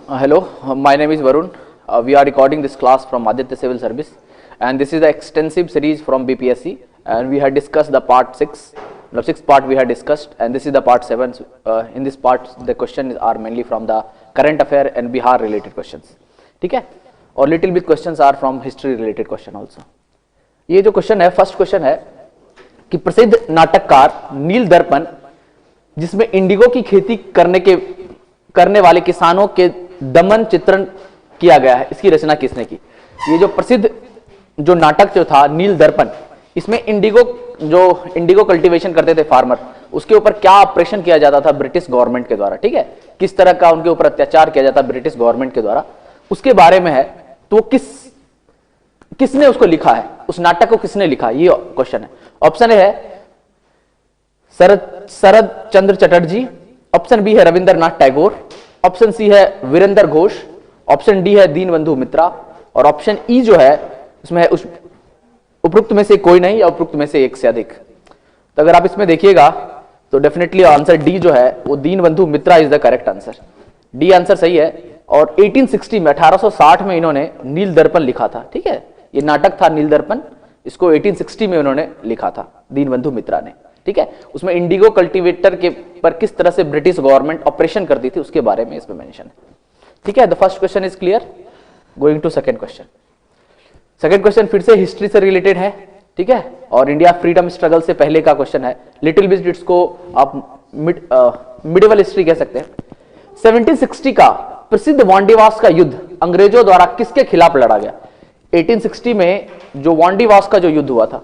Hello, my name is Varun. We are recording this class from Aditya Civil Service, and this is the extensive series from BPSC, and we had discussed the part 6, the sixth part we had discussed, and this is the part 7. In this part the questions are mainly from the current affair and Bihar related questions, ठीक है, और little bit questions are from history related question also. ये जो question है, first question है कि प्रसिद्ध नाटककार नील दर्पण जिसमें इंडिगो की खेती करने वाले किसानों के दमन चित्रण किया गया है, इसकी रचना किसने की? ये जो प्रसिद्ध जो नाटक जो था नील दर्पण, इसमें इंडिगो कल्टीवेशन करते थे फार्मर, उसके ऊपर क्या ऑपरेशन किया जाता था ब्रिटिश गवर्नमेंट के द्वारा, ठीक है, किस तरह का उनके ऊपर अत्याचार किया जाता ब्रिटिश गवर्नमेंट के द्वारा, उसके बारे में है. तो किसने उसको लिखा है, उस नाटक को किसने लिखा, ये क्वेश्चन है. ऑप्शन ए है शरद चंद्र चटर्जी, ऑप्शन बी है रविंद्रनाथ टैगोर, ऑप्शन सी है वीरेंद्र घोष, ऑप्शन डी है दीनबंधु मित्रा, और ऑप्शन ई जो है उसमें है उपरोक्त में से कोई नहीं या उपरोक्त में से एक से अधिक. तो अगर आप इसमें देखिएगा तो डेफिनेटली आंसर डी जो है वो Dinabandhu Mitra is the correct answer. D answer सही है. और 1860 में 1860 में इन्होंने नील दर्पण लिखा था, ठीक है, ये नाटक था नील दर्पण, इसको 1860 में उन्होंने लिखा था दीनबंधु मित्रा ने, ठीक है. उसमें इंडिगो कल्टीवेटर के पर किस तरह से ब्रिटिश गवर्नमेंट ऑपरेशन करती थी उसके बारे में इसमें मेंशन है, ठीक है. The first question is clear. Going to second question. Second question फिर से हिस्ट्री से रिलेटेड है, ठीक है, और इंडिया फ्रीडम स्ट्रगल से पहले का क्वेश्चन है. लिटिल बिट इसको आप मिडिवल हिस्ट्री कह सकते हैं. 1760 का प्रसिद्ध वांडीवास का युद्ध अंग्रेजों द्वारा किसके खिलाफ लड़ा गया? 1860 में जो वांडीवास का जो युद्ध हुआ था,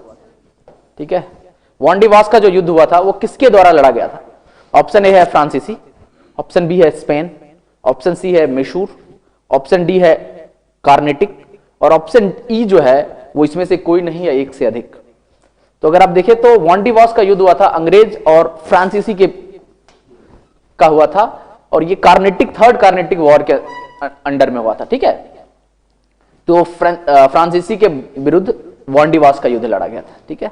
ठीक है, वांडीवास का जो युद्ध हुआ था वो किसके द्वारा लड़ा गया था? ऑप्शन ए है फ्रांसीसी, ऑप्शन बी है स्पेन, ऑप्शन सी है मैसूर, ऑप्शन डी है कार्नेटिक, और ऑप्शन ई जो है वो इसमें से कोई नहीं है, एक से अधिक. तो अगर आप देखें तो वांडीवास का युद्ध हुआ था अंग्रेज और फ्रांसीसी के का हुआ था, और ये थर्ड कार्नेटिक वॉर के अंडर में हुआ था, ठीक है. तो फ्रांसीसी के विरुद्ध वांडीवास का युद्ध लड़ा गया था, ठीक है.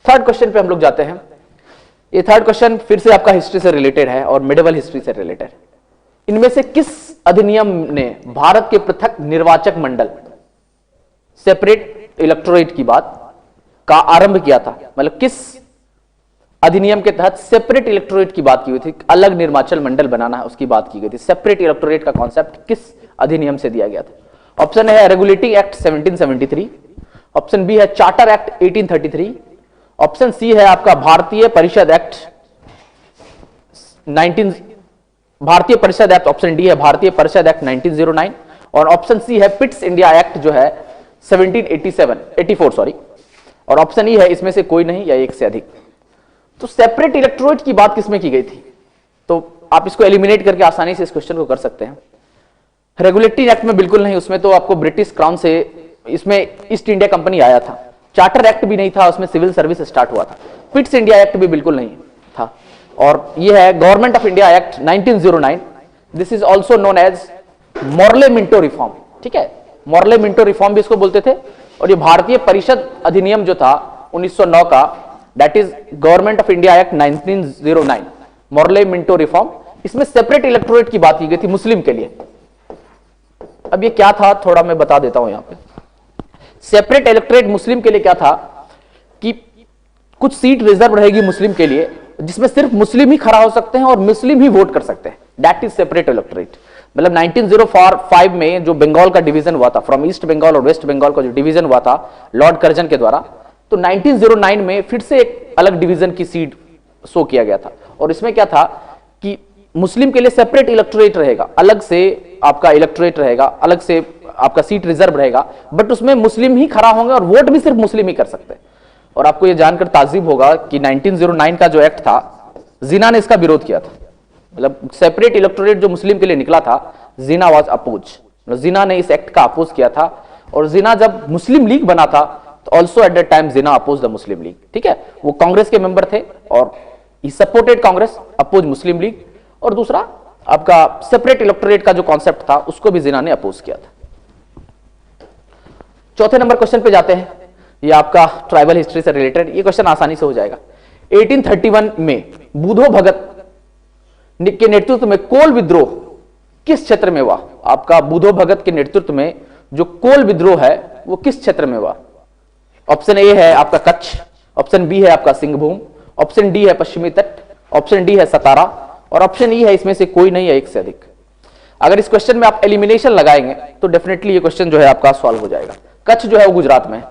थर्ड क्वेश्चन पे हम लोग जाते हैं. ये थर्ड क्वेश्चन फिर से आपका हिस्ट्री से रिलेटेड है और मिडिवल हिस्ट्री से रिलेटेड. इनमें से किस अधिनियम ने भारत के पृथक निर्वाचक मंडल सेपरेट इलेक्टोरेट की बात का आरंभ किया था? मतलब किस अधिनियम के तहत सेपरेट इलेक्टोरेट की बात की हुई थी, अलग निर्वाचन मंडल बनाना है उसकी बात की गई थी. सेपरेट इलेक्टोरेट का कॉन्सेप्ट किस अधिनियम से दिया गया था? ऑप्शन है रेगुलेटिंग एक्ट 1773, ऑप्शन बी है चार्टर एक्ट 1833, ऑप्शन सी है आपका भारतीय परिषद एक्ट 1909, और ऑप्शन सी है पिट्स इंडिया एक्ट जो है 1784 और ऑप्शन ई है इसमें से कोई नहीं या एक से अधिक. तो सेपरेट इलेक्टोरेट की बात किसमें की गई थी? तो आप इसको एलिमिनेट करके आसानी से इस क्वेश्चन को कर सकते हैं. रेगुलेटरी एक्ट में बिल्कुल नहीं, उसमें तो आपको ब्रिटिश क्राउन से इसमें ईस्ट इंडिया कंपनी आया था. चार्टर एक्ट भी नहीं था, उसमें सिविल सर्विस स्टार्ट हुआ था. पिट्स इंडिया एक्ट भी बिल्कुल नहीं था. और यह है government of India act 1909. This is also known as Morley Minto reform, ठीक है, मॉर्ले मिंटो रिफॉर्म भी इसको बोलते थे. और ये भारतीय परिषद अधिनियम जो था 1909 का, that is government of India act 1909, Morley Minto reform. इसमें सेपरेट इलेक्टोरेट की बात की गई थी मुस्लिम के लिए. अब ये क्या था थोड़ा मैं बता देता हूं. यहां पे सेपरेट इलेक्टोरेट मुस्लिम के लिए क्या था कि कुछ सीट रिजर्व रहेगी मुस्लिम के लिए जिसमें सिर्फ मुस्लिम ही खड़ा हो सकते हैं और मुस्लिम ही वोट कर सकते हैं. That is separate electorate. मतलब 1905 में जो बंगाल का डिवीजन हुआ था, फ्रॉम ईस्ट बंगाल और वेस्ट बंगाल का जो डिवीजन हुआ था लॉर्ड कर्जन के द्वारा, तो 1909 में फिर से एक अलग डिवीजन की सीट शो किया गया था. और इसमें क्या था कि मुस्लिम के लिए सेपरेट इलेक्टोरेट रहेगा, अलग से आपका इलेक्टोरेट रहेगा, अलग से आपका सीट रिजर्व रहेगा, बट उसमें मुस्लिम ही खड़ा होंगे और वोट भी सिर्फ मुस्लिम ही कर सकते हैं. और आपको यह जानकर ताज्जुब होगा कि 1909 का जो एक्ट था, जिना ने इसका विरोध किया था. मतलब सेपरेट इलेक्टोरेट जो मुस्लिम के लिए निकला था, जिना वाज अपोज, मतलब जिना ने इस एक्ट का अपोज किया था. और जिना जब मुस्लिम लीग बना था तो also at that time Jinnah oppose the Muslim League, ठीक है. वो कांग्रेस के मेंबर थे और he supported Congress, oppose Muslim League. और दूसरा आपका सेपरेट इलेक्टोरेट का जो कॉन्सेप्ट था उसको भी जिना ने अपोज किया था. चौथे नंबर क्वेश्चन पे जाते हैं. ये आपका ट्राइबल हिस्ट्री से रिलेटेड, ये क्वेश्चन आसानी से हो जाएगा. 1831 में बूधो भगत के नेतृत्व में कोल विद्रोह किस क्षेत्र में हुआ? आपका बुधो भगत के नेतृत्व में जो कोल विद्रोह है वो किस क्षेत्र में हुआ? ऑप्शन ए है आपका कच्छ, ऑप्शन बी है आपका सिंहभूम, ऑप्शन डी है पश्चिमी तट, ऑप्शन डी है सतारा और ऑप्शन ई है इसमें से कोई नहीं है एक से अधिक। अगर इस क्वेश्चन में आप एलिमिनेशन लगाएंगे तो डेफिनेटली ये क्वेश्चन जो है आपका सॉल्व हो जाएगा। कच्छ जो है वो गुजरात में है,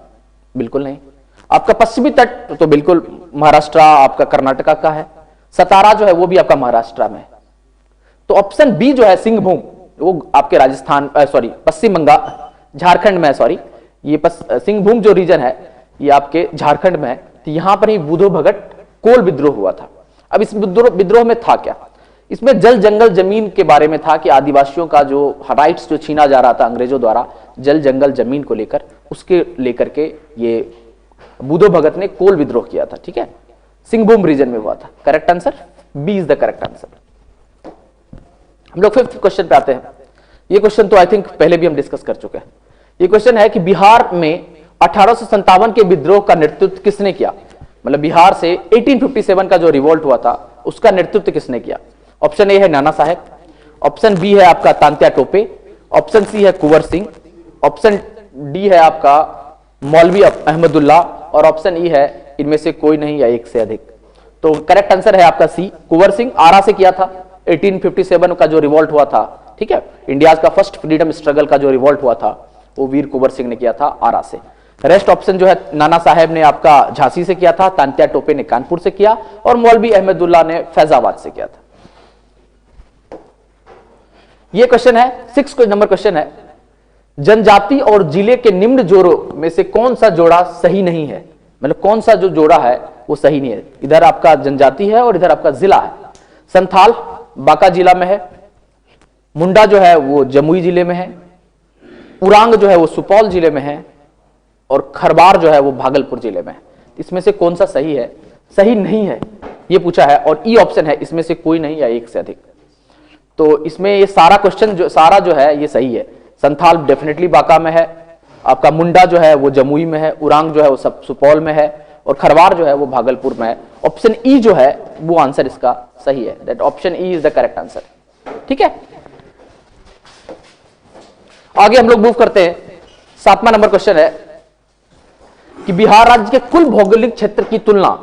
बिल्कुल नहीं। आपका पश्चिमी तट तो बिल्कुल महाराष्ट्र आपका कर्नाटका का है। सतारा जो है वो भी आपका महाराष्ट्र में है। तो ऑप्शन बी जो है सिंहभूम वो आपके राजस्थान सॉरी पश्चिम बंगाल झारखंड में है। सॉरी ये सिंहभूम जो रीजन है ये आपके झारखंड में है। तो यहां पर ही बुधो भगत कोल विद्रोह हुआ था। अब इस विद्रोह में था क्या? इसमें जल जंगल जमीन के बारे में था कि आदिवासियों का जो राइट्स जो छीना जा रहा था अंग्रेजों द्वारा जल जंगल जमीन को लेकर, उसके लेकर के ये बुधो भगत ने कोल विद्रोह किया था। ठीक है, सिंहभूम रीजन में हुआ था। Correct answer B is the correct answer. हम लोग 5th क्वेश्चन पे आते हैं। ये क्वेश्चन तो आई थिंक पहले भी हम डिस्कस कर चुके हैं। ये क्वेश्चन है कि बिहार में 1857 के विद्रोह का नेतृत्व किसने किया? मतलब बिहार से 1857 का जो रिवोल्ट हुआ था उसका नेतृत्व किसने किया? ऑप्शन ए है नाना साहेब, ऑप्शन बी है आपका तांत्या टोपे, ऑप्शन सी है कुंवर सिंह, ऑप्शन डी है आपका मौलवी अहमदुल्ला और ऑप्शन ई है इनमें से कोई नहीं या एक से अधिक। तो करेक्ट आंसर है आपका सी, कुंवर सिंह। आरा से किया था 1857 का जो रिवोल्ट हुआ था। ठीक है, इंडिया का फर्स्ट फ्रीडम स्ट्रगल का जो रिवोल्ट हुआ था वो वीर कुंवर सिंह ने किया था आरा से। रेस्ट ऑप्शन जो है नाना साहेब ने आपका झांसी से किया था, तांत्या टोपे ने कानपुर से किया और मौलवी अहमदुल्ला ने फैजाबाद से किया था। ये क्वेश्चन है 6 नंबर क्वेश्चन है, जनजाति और जिले के निम्न जोड़ों में से कौन सा जोड़ा सही नहीं है? मतलब कौन सा जो जोड़ा है वो सही नहीं है। इधर आपका जनजाति है और इधर आपका जिला है। संथाल बांका जिला में है, मुंडा जो है वो जमुई जिले में है, उरांग जो है वो सुपौल जिले में है और खरवार जो है वो भागलपुर जिले में है। इसमें से कौन सा सही है? सही नहीं है ये पूछा है और ई ऑप्शन है इसमें से कोई नहीं या एक से अधिक। तो इसमें ये सारा क्वेश्चन जो है ये सही है। संथाल डेफिनेटली बांका में है, आपका मुंडा जो है वो जमुई में है, उरांग जो है वो सब सुपौल में है और खरवार जो है वो भागलपुर में है। ऑप्शन ई जो है वो आंसर इसका सही है। That option E is the correct answer. ठीक है, आगे हम लोग मूव करते हैं। 7वां नंबर क्वेश्चन है कि बिहार राज्य के कुल भौगोलिक क्षेत्र की तुलना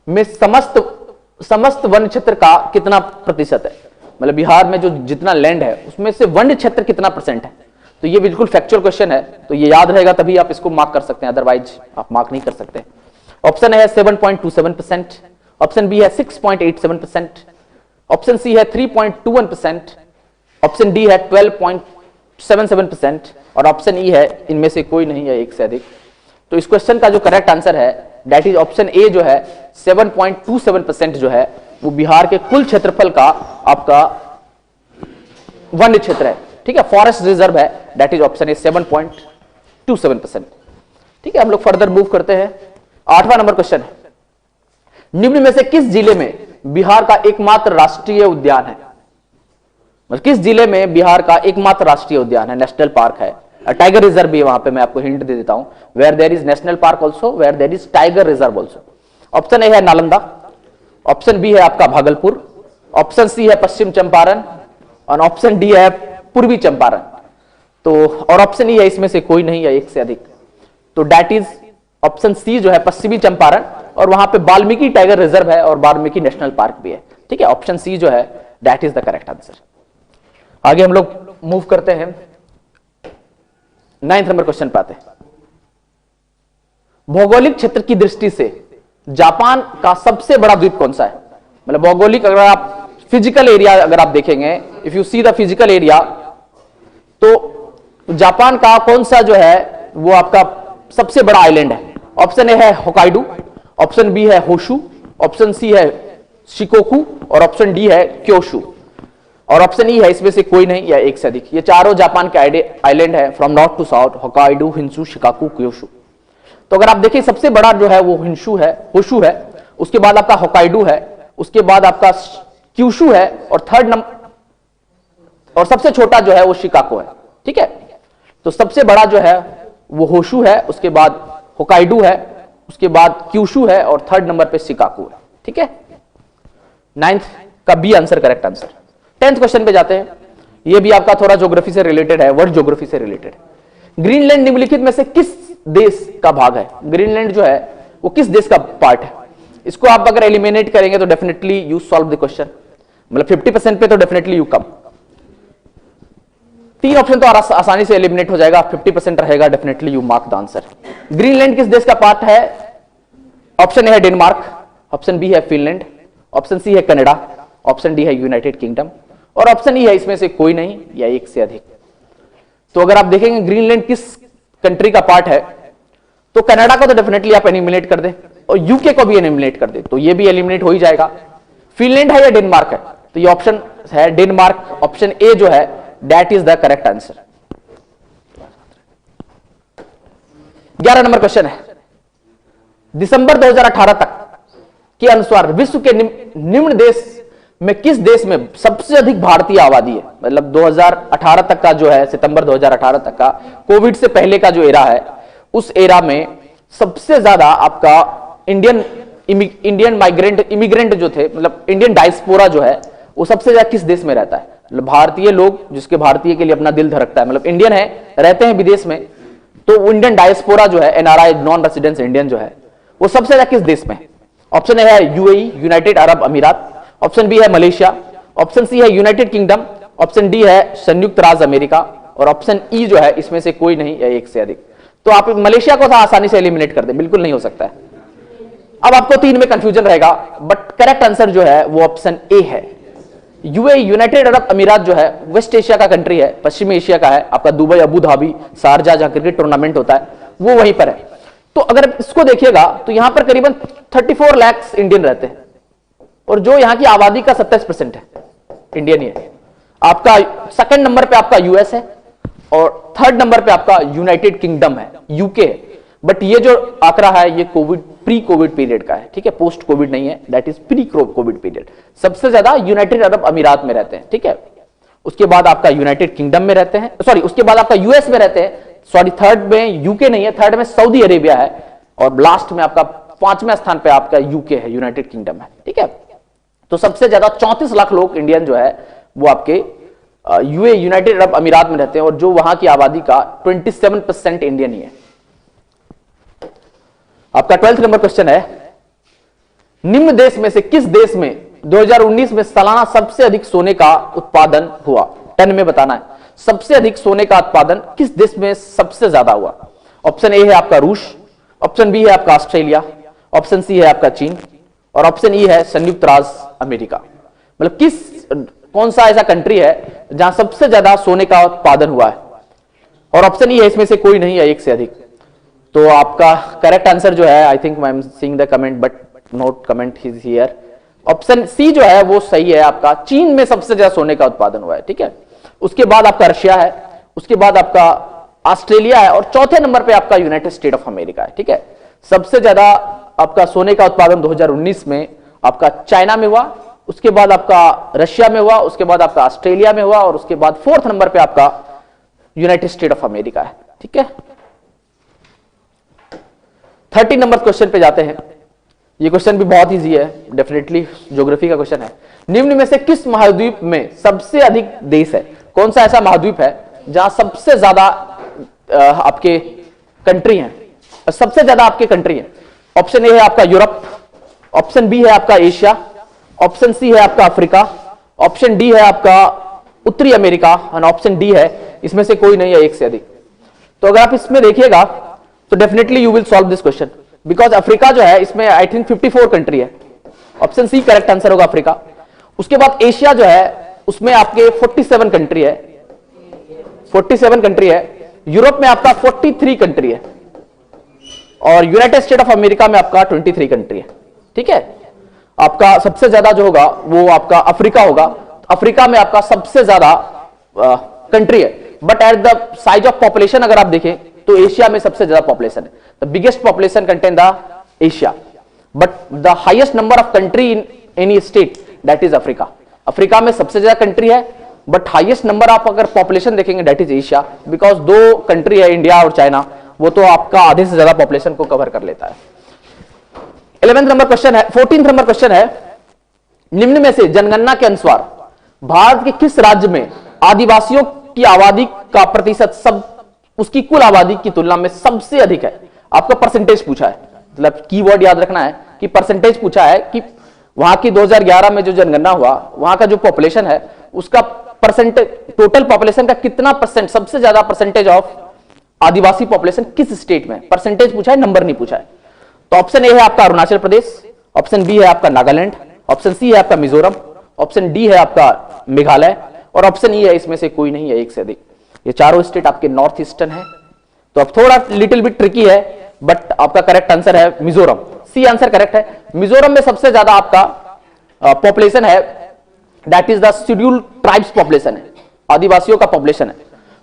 में समस्त वन क्षेत्र का कितना प्रतिशत है? मतलब बिहार में जो जितना लैंड है उसमें से वन क्षेत्र कितना % है? तो ये बिल्कुल फैक्चुअल क्वेश्चन है, तो ये याद रहेगा तभी आप इसको मार्क कर सकते हैं, अदरवाइज आप मार्क नहीं कर सकते। ऑप्शन है 7.27%, ऑप्शन बी है 6.87%, ऑप्शन सी है 3.21%, ऑप्शन डी है 12.77% और ऑप्शन ई है इनमें से कोई नहीं है एक से अधिक। तो इस क्वेश्चन का जो करेक्ट आंसर है दैट इज ऑप्शन ए जो है 7.27% जो है वो बिहार के कुल क्षेत्रफल का आपका वन क्षेत्र है। ठीक है, फॉरेस्ट रिजर्व है, दैट इज ऑप्शन ए 7.27%। ठीक है, हम लोग फर्दर मूव करते हैं। 8वां नंबर क्वेश्चन है, निम्न में से किस जिले में बिहार का एकमात्र राष्ट्रीय उद्यान है? मतलब किस जिले में बिहार का एकमात्र राष्ट्रीय उद्यान है, नेशनल पार्क है? टाइगर रिजर्व भी है वहां पे, मैं आपको हिंट दे देता हूं। Where there is national park also, where there is tiger reserve also. Option A है नालंदा, ऑप्शन बी है आपका भागलपुर, ऑप्शन सी है पश्चिम चंपारण और ऑप्शन डी है पूर्वी चंपारण। तो और ऑप्शन ई है इसमें से कोई नहीं है एक से अधिक। तो दैट इज ऑप्शन सी जो है पश्चिमी चंपारण और वहां पे वाल्मीकि टाइगर रिजर्व है और वाल्मीकि नेशनल पार्क भी है। ठीक है, ऑप्शन सी जो है that is the correct answer. आगे हम लोग मूव करते हैं, 9th नंबर क्वेश्चन पे आते हैं। भौगोलिक क्षेत्र की दृष्टि से जापान का सबसे बड़ा द्वीप कौन सा है? मतलब भौगोलिक, अगर आप फिजिकल एरिया अगर आप देखेंगे, if you see the physical area, तो जापान का कौन सा जो है वो आपका सबसे बड़ा आइलैंड है? ऑप्शन ए है होकाइडो, ऑप्शन बी है होशु, ऑप्शन सी है शिकोकू और ऑप्शन डी है क्योशु और ऑप्शन ई है इसमें से कोई नहीं या एक से अधिक। ये चारों जापान के आइलैंड है, from north to south, Hokkaido, Honshu, Shikoku, Kyushu. तो अगर आप देखिए सबसे बड़ा जो है वो हिंसू है, होशु है, उसके बाद आपका होकाइडो है, उसके बाद आपका क्यूशु है और थर्ड नंबर और सबसे छोटा जो है वो शिकागो है। ठीक है, तो सबसे बड़ा जो है वो होशु है, उसके बाद होकाइडो है, उसके बाद क्यूशु है और थर्ड नंबर पे शिकागो है। ठीक है, 9th का B answer correct answer. 10th question पे जाते हैं। ये भी आपका थोड़ा ज्योग्राफी से रिलेटेड है, वर्ल्ड ज्योग्राफी से रिलेटेड। ग्रीनलैंड निम्नलिखित में से किस देश का भाग है? ग्रीनलैंड जो है वो किस देश का पार्ट है? इसको आप अगर एलिमिनेट करेंगे तो definitely you solve the question, मतलब 50% पे तो डेफिनेटली यू कम। 3 ऑप्शन तो आसानी से एलिमिनेट हो जाएगा, 50% रहेगा, definitely you mark the answer. Greenland किस देश का पार्ट है? ऑप्शन ए है डेनमार्क, ऑप्शन बी है फिनलैंड, ऑप्शन सी है कनाडा, ऑप्शन डी है यूनाइटेड किंगडम और ऑप्शन ई है इसमें से कोई नहीं या एक से अधिक। तो अगर आप देखेंगे ग्रीनलैंड किस कंट्री का पार्ट है तो कनाडा को तो डेफिनेटली आप एलिमिनेट कर दे और यूके को भी एलिमिनेट कर दे, तो ये भी एलिमिनेट हो ही जाएगा। फिनलैंड है या डेनमार्क है? तो ये ऑप्शन है डेनमार्क, ऑप्शन ए जो है that is the correct answer. 11 number question है, दिसंबर 2018 तक के अनुसार विश्व के निम्न देश में किस देश में सबसे अधिक भारतीय आबादी है? मतलब 2018 तक का जो है, सितंबर 2018 तक का, कोविड से पहले का जो एरा है, उस एरा में सबसे ज्यादा आपका इंडियन माइग्रेंट इमिग्रेंट जो थे, मतलब इंडियन डायस्पोरा जो है, वो सबसे ज्यादा किस देश में रहता है? मतलब भारतीय लोग जिसके भारतीय के लिए अपना दिल धड़कता है, मतलब इंडियन है, रहते हैं विदेश में, तो इंडियन डायस्पोरा जो है, एनआरआई, नॉन रेसिडेंस इंडियन जो है, वो सबसे ज्यादा किस देश में? ऑप्शन ए है यूएई, यूनाइटेड अरब अमीरात, ऑप्शन बी है मलेशिया, ऑप्शन सी है यूनाइटेड किंगडम, ऑप्शन डी है संयुक्त राज्य अमेरिका और ऑप्शन ई जो है इसमें से कोई नहीं या एक से अधिक। तो आप मलेशिया को आसानी से एलिमिनेट कर दे, बिल्कुल नहीं हो सकता है। अब आपको 3 में कंफ्यूजन रहेगा, बट करेक्ट आंसर जो है वो ऑप्शन ए है। यूएई, यूनाइटेड अरब अमीरात जो है वेस्ट एशिया का कंट्री है, पश्चिमी एशिया का है, आपका दुबई, अबू धाबी, शारजा जहां क्रिकेट टूर्नामेंट होता है वो वहीं पर है। तो अगर इसको देखिएगा तो यहां पर करीबन 34 लाख इंडियन रहते हैं और जो यहां की आबादी का 27% है इंडियन ही है। आपका सेकंड नंबर पे आपका यूएस है और थर्ड नंबर पे आपका यूनाइटेड किंगडम है, यूके है। बट ये जो आंकड़ा है ये कोविड, प्री कोविड पीरियड का है, ठीक है, पोस्ट कोविड नहीं है, that is pre Covid period. सबसे ज्यादा यूनाइटेड अरब अमीरात में रहते हैं, ठीक है, उसके बाद आपका यूनाइटेड किंगडम में रहते हैं, सॉरी उसके बाद आपका यूएस में रहते हैं, सॉरी थर्ड में यूके नहीं है, थर्ड में सऊदी अरेबिया है और लास्ट में आपका 5वें स्थान पे आपका यूके है, यूनाइटेड किंगडम है, ठीक है। तो सबसे ज्यादा 34 लाख लोग इंडियन जो है वो आपके यूए, यूनाइटेड अरब अमीरात में रहते हैं और जो वहां की आबादी का 27% इंडियन ही है। आपका 12th नंबर क्वेश्चन है, निम्न देश में से किस देश में 2019 में सालाना सबसे अधिक सोने का उत्पादन हुआ? 10 में बताना है, सबसे अधिक सोने का उत्पादन किस देश में सबसे ज्यादा हुआ? ऑप्शन ए है आपका रूस, ऑप्शन बी है आपका ऑस्ट्रेलिया, ऑप्शन सी है आपका चीन और ऑप्शन ई है संयुक्त राज्य अमेरिका। मतलब कौन सा ऐसा कंट्री है जहां सबसे ज्यादा सोने का उत्पादन हुआ है? और ऑप्शन ई है इसमें से कोई नहीं है एक से अधिक। तो आपका करेक्ट आंसर जो है, I think I am seeing the comment but note comment is here, option C जो है वो सही है। आपका चीन में सबसे ज्यादा सोने का उत्पादन हुआ है, ठीक है, उसके बाद आपका रशिया है, उसके बाद आपका ऑस्ट्रेलिया है और चौथे नंबर पे आपका यूनाइटेड स्टेट ऑफ अमेरिका है, ठीक है। सबसे ज्यादा आपका सोने का उत्पादन 2019 में आपका चाइना में हुआ, उसके बाद आपका रशिया में हुआ, उसके बाद आपका ऑस्ट्रेलिया में हुआ और उसके बाद 4th नंबर पे आपका यूनाइटेड स्टेट ऑफ अमेरिका है, ठीक है। 30 नंबर क्वेश्चन पे जाते हैं। ये क्वेश्चन भी बहुत इजी है, डेफिनेटली ज्योग्राफी का क्वेश्चन है। निम्न में से किस महाद्वीप में सबसे अधिक देश है? कौन सा ऐसा महाद्वीप है जहां सबसे ज्यादा आपके कंट्री हैं, सबसे ज्यादा आपके कंट्री हैं? ऑप्शन ए है आपका यूरोप, ऑप्शन बी है आपका एशिया, ऑप्शन सी है आपका अफ्रीका, ऑप्शन डी है आपका उत्तरी अमेरिका और ऑप्शन डी है इसमें से कोई नहीं है एक से अधिक। तो अगर आप इसमें देखिएगा तो definitely you will solve this question, because Africa जो है इसमें आई थिंक 54 कंट्री है, ऑप्शन सी करेक्ट आंसर होगा अफ्रीका। उसके बाद एशिया जो है उसमें आपके 47 कंट्री है, 47 कंट्री है। यूरोप में आपका 43 कंट्री है और यूनाइटेड स्टेट ऑफ अमेरिका में आपका 23 कंट्री है, ठीक है। आपका सबसे ज्यादा जो होगा वो आपका अफ्रीका होगा, अफ्रीका में आपका सबसे ज्यादा कंट्री है, but at the size of population अगर आप देखें तो एशिया में सबसे ज्यादा पॉपुलेशन है, the biggest population contain the Asia, but the highest number of country in any state that is Africa. Africa में सबसे ज्यादा कंट्री है बट हाईएस्ट नंबर आप अगर पॉपुलेशन देखेंगे that is Asia, because 2 country है इंडिया और चाइना, वो तो आपका आधे से ज्यादा पॉपुलेशन को कवर कर लेता है। 11th नंबर क्वेश्चन है, 14th नंबर क्वेश्चन है, निम्न में से जनगणना के अनुसार भारत के किस राज्य में आदिवासियों की आबादी का प्रतिशत सब उसकी कुल आबादी की तुलना में सबसे अधिक है। आपका परसेंटेज पूछा है, मतलब कीवर्ड याद रखना है कि परसेंटेज पूछा है कि वहां की 2011 में जो जनगणना हुआ, वहां का जो पॉपुलेशन है उसका परसेंटेज, टोटल पॉपुलेशन का कितना परसेंट, सबसे ज्यादा परसेंटेज ऑफ आदिवासी पॉपुलेशन किस स्टेट में, परसेंटेज पूछा है, नंबर नहीं पूछा है। तो ऑप्शन ए है आपका अरुणाचल प्रदेश, ऑप्शन बी है आपका नागालैंड, ऑप्शन सी है आपका मिजोरम, ऑप्शन डी है आपका मेघालय और ऑप्शन ई है इसमें से कोई नहीं है, एक से अधिक। ये चारों स्टेट आपके नॉर्थ ईस्टर्न है। तो अब थोड़ा लिटिल बिट ट्रिकी है, बट आपका करेक्ट आंसर है मिजोरम, सी आंसर करेक्ट है। मिजोरम में सबसे ज्यादा आपका पॉपुलेशन है, that is the scheduled tribes population है, आदिवासियों का पॉपुलेशन है।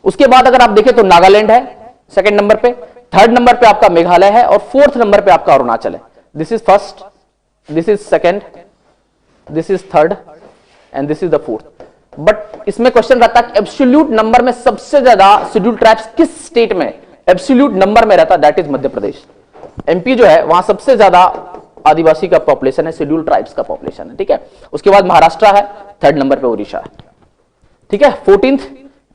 उसके बाद अगर आप देखें तो नागालैंड है सेकंड नंबर पे, थर्ड नंबर पे आपका मेघालय है और फोर्थ नंबर पे आपका अरुणाचल है। This is first, this is second, this is third and this is the fourth. But इसमें क्वेश्चन रहता है कि एब्सोल्यूट नंबर में सबसे ज्यादा शेड्यूल्ड ट्राइब्स किस स्टेट में एब्सोल्यूट नंबर में रहता है, that is Madhya Pradesh. MP जो है वहां सबसे ज्यादा आदिवासी का पॉपुलेशन है, शेड्यूल्ड ट्राइब्स का पॉपुलेशन है, ठीक है। उसके बाद महाराष्ट्र है, थर्ड नंबर पे उड़ीसा है, ठीक है। 14th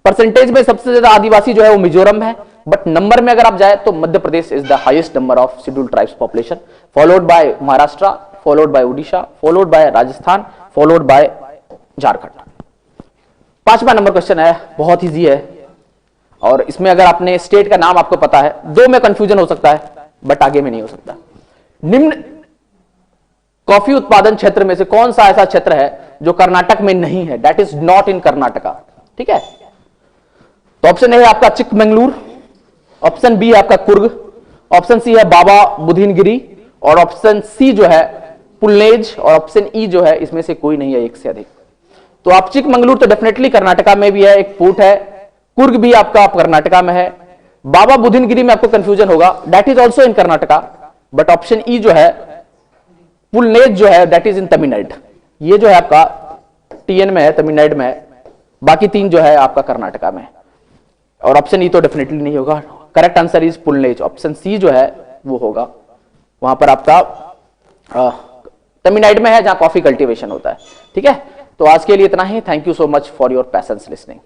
परसेंटेज में सबसे ज्यादा आदिवासी जो है वो मिजोरम है, बट नंबर में अगर आप जाए तो Madhya Pradesh is the highest number of scheduled tribes population, followed by Maharashtra, followed by Orissa, followed by Rajasthan, followed by Jharkhand. 5वां नंबर क्वेश्चन है, बहुत इजी है और इसमें अगर आपने स्टेट का नाम आपको पता है, दो में कंफ्यूजन हो सकता है बट आगे में नहीं हो सकता। निम्न कॉफी उत्पादन क्षेत्र में से कौन सा ऐसा क्षेत्र है जो कर्नाटक में नहीं है, that is not in Karnataka, ठीक है। तो ऑप्शन ए है आपका चिकमंगलुरु, ऑप्शन बी है आपका कुर्ग, ऑप्शन सी है बाबा बुदनगिरी और ऑप्शन सी जो है पुलनेज और ऑप्शन ई जो है इसमें से कोई नहीं है, एक से अधिक। तो आप चिकमंगलुरु तो डेफिनेटली कर्नाटका में भी है, एक पोर्ट है, कुर्ग भी आपका कर्नाटका में है, बाबा बुदनगिरी में आपको कंफ्यूजन होगा, that is also in Karnataka, but option E जो है पुलनेज जो है दैट इज इन तमिलनाडु, ये जो है आपका टीएन में है, तमिलनाडु में है, बाकी तीन जो है आपका कर्नाटका में है। और ऑप्शन ई तो डेफिनेटली नहीं होगा, करेक्ट आंसर इज पुलनेज, ऑप्शन सी जो है वो होगा, वहां पर आपका तमिलनाडु में है जहां कॉफी कल्टीवेशन होता है, ठीक है। तो आज के लिए इतना ही, thank you so much for your patience listening.